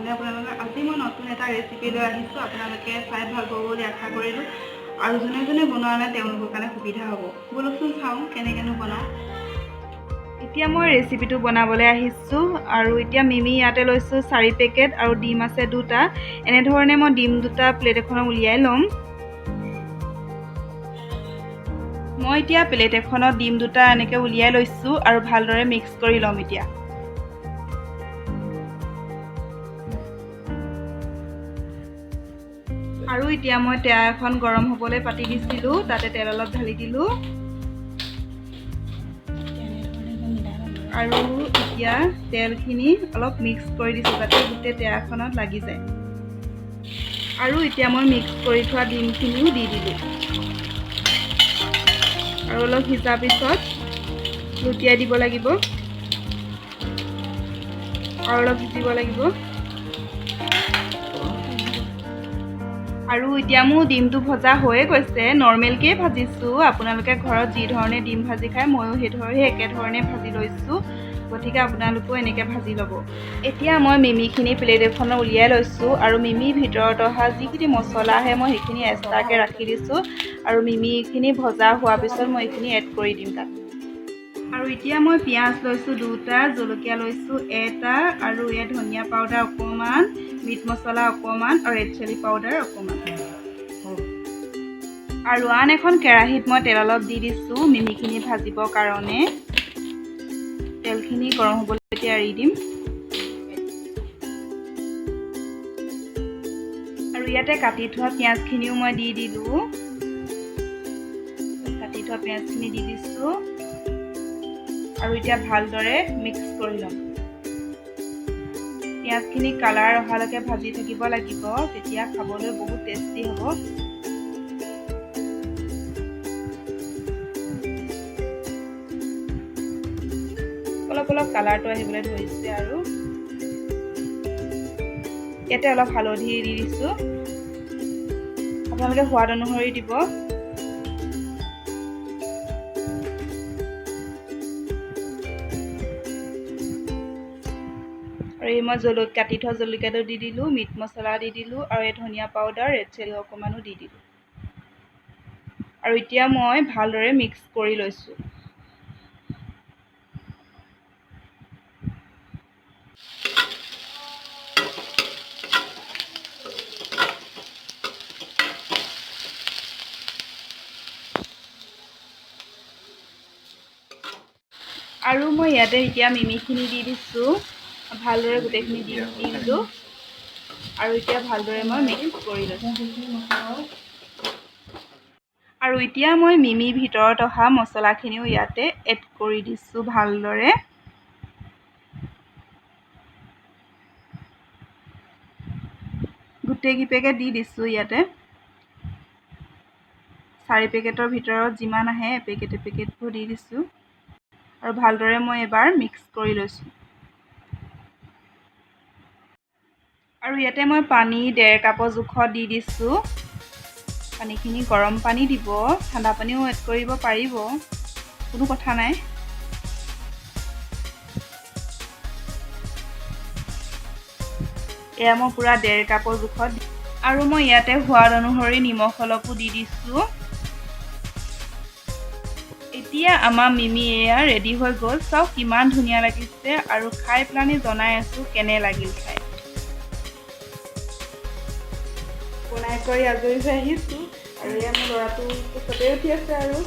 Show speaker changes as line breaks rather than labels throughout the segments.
ভালনে আপোনালোকে? আজি মই নতুন এটা ৰেচিপি লৈ আহিছোঁ। আপোনালোকে চাই ভাল পাব বুলি আশা কৰিলোঁ। আৰু যোনে যোনে বনোৱা নাই তেওঁলোকৰ কাৰণে সুবিধা হ'ব। ব'লকচোন চাওঁ কেনেকৈনো বনাওঁ। এতিয়া মই ৰেচিপিটো বনাবলৈ আহিছোঁ। আৰু এতিয়া মিমি ইয়াতে লৈছোঁ 4 পেকেট আৰু ডিম আছে 2টা। এনেধৰণে মই ডিম 2টা প্লেট এখনত উলিয়াই ল'ম। মই এতিয়া প্লেট এখনত ডিম 2টা এনেকৈ উলিয়াই লৈছোঁ আৰু ভালদৰে মিক্স কৰি ল'ম এতিয়া। আৰু এতিয়া মই তেৱা এখন গৰম হ'বলৈ পাতি দিছিলোঁ, তাতে তেল অলপ ঢালি দিলোঁ। আৰু এতিয়া তেলখিনি অলপ মিক্স কৰি দিছোঁ যাতে গোটেই তেৱাখনত লাগি যায়। আৰু এতিয়া মই মিক্স কৰি থোৱা ডিমখিনিও দি দিলোঁ। আৰু অলপ সিজাৰ পিছত লুটিয়াই দিব লাগিব আৰু অলপ সিজিব লাগিব। আৰু এতিয়া মোৰ ডিমটো ভজা হৈয়ে গৈছে। নৰ্মেলকৈ ভাজিছোঁ। আপোনালোকে ঘৰত যি ধৰণে ডিম ভাজি খায় ময়ো সেই একেধৰণে ভাজি লৈছোঁ। গতিকে আপোনালোকেও এনেকৈ ভাজি ল'ব। এতিয়া মই মিমিখিনি প্লেট এখনত উলিয়াই লৈছোঁ আৰু মিমিৰ ভিতৰত অহা যিখিনি মছলা আহে মই সেইখিনি এক্সট্ৰাকৈ ৰাখি দিছোঁ। আৰু মিমিখিনি ভজা হোৱাৰ পিছত মই এইখিনি এড কৰি দিম তাত। আৰু এতিয়া মই পিঁয়াজ লৈছোঁ 2টা, জলকীয়া লৈছোঁ 1টা, আৰু ইয়াত ধনিয়া পাউডাৰ অকণমান, মিট মছলা অকণমান আৰু ৰেড চিলি পাউডাৰ অকণমান। আৰু আন এখন কেৰাহীত মই তেল অলপ দি দিছোঁ মিমিখিনি ভাজিবৰ কাৰণে। তেলখিনি গৰম হ'বলৈ এতিয়া এৰি দিম। আৰু ইয়াতে কাটি থোৱা পিঁয়াজখিনিও মই দি দিলোঁ। কাটি থোৱা পিঁয়াজখিনি দি দিছোঁ আৰু এতিয়া ভালদৰে মিক্স কৰি ল'ম। পিঁয়াজখিনি কালাৰ অহালৈকে ভাজি থাকিব লাগিব, তেতিয়া খাবলৈ বহুত টেষ্টি হ'ব। অলপ অলপ কালাৰটো আহিবলৈ ধৰিছে। আৰু ইয়াতে অলপ হালধি দি দিছোঁ, আপোনালোকে সোৱাদ অনুসৰি দিব। আৰু এই মই কাটি থোৱা জলকীয়াটো দি দিলোঁ, মিট মছলা দি দিলোঁ, আৰু এই ধনিয়া পাউডাৰ, ৰেড চিলি অকণমানো দি দিলোঁ। আৰু এতিয়া মই ভালদৰে মিক্স কৰি লৈছোঁ। আৰু মই ইয়াতে এতিয়া মিমিখিনি দি দিছোঁ, ভালদৰে গোটেইখিনি দি দিলোঁ। আৰু এতিয়া ভালদৰে মই মিক্স কৰি লৈছোঁ। আৰু এতিয়া মই মিমিৰ ভিতৰত অহা মছলাখিনিও ইয়াতে এড কৰি দিছোঁ ভালদৰে। গোটেই পেকেট দি দিছোঁ ইয়াতে। 4 পেকেটৰ ভিতৰত যিমান আহে এপেকেটবোৰ দি দিছোঁ। আৰু ভালদৰে মই এবাৰ মিক্স কৰি লৈছোঁ। আৰু ইয়াতে মই পানী 1.5 কাপৰ জোখত দি দিছোঁ। পানীখিনি গৰম পানী দিব, ঠাণ্ডা পানীও এড কৰিব পাৰিব, কোনো কথা নাই। এয়া মই পূৰা 1.5 কাপৰ জোখত। আৰু মই ইয়াতে সোৱাদ অনুসৰি নিমখ অলপো দি দিছোঁ। এতিয়া আমাৰ মিমি এয়া ৰেডি হৈ গ'ল। চাওক কিমান ধুনীয়া লাগিছে, আৰু খাই পেলানি জনাই আছোঁ কেনে লাগিল খাই। বনাই কৰি আজৰি হৈ আহিছোঁ। আৰু এয়া মোৰ ল'ৰাটো কোচতে উঠি আছে। আৰু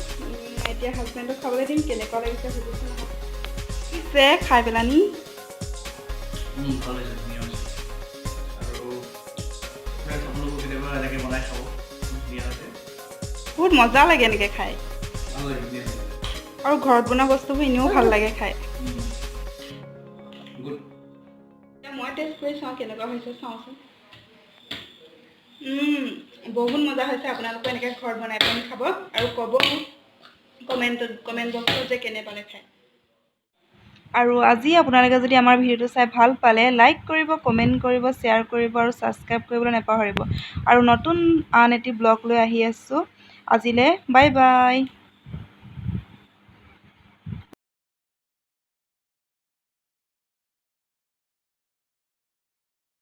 এতিয়া হাজবেণ্ডক খাবলৈ দিম। কেনেকুৱা লাগিছে সুধিছোঁ নহয়, পিছে খাই পেলানি বহুত মজা লাগে এনেকৈ খাই। আৰু ঘৰত বনোৱা বস্তুবোৰ এনেও ভাল লাগে খাই। মই টেষ্ট কৰি চাওঁ কেনেকুৱা হৈছে, চাওঁচোন। বহুত মজা হৈছে। আপোনালোকে এনেকৈ ঘৰত বনাই পেলাই খাব আৰু ক'ব কমেণ্ট বক্সত যে কেনে পালে খায়। আৰু আজি আপোনালোকে যদি আমাৰ ভিডিঅ'টো চাই ভাল পালে লাইক কৰিব, কমেণ্ট কৰিব, শ্বেয়াৰ কৰিব আৰু ছাবস্ক্ৰাইব কৰিবলৈ নাপাহৰিব। আৰু নতুন আন এটি ব্লগ লৈ আহি আছোঁ। আজিলৈ বাই বাই।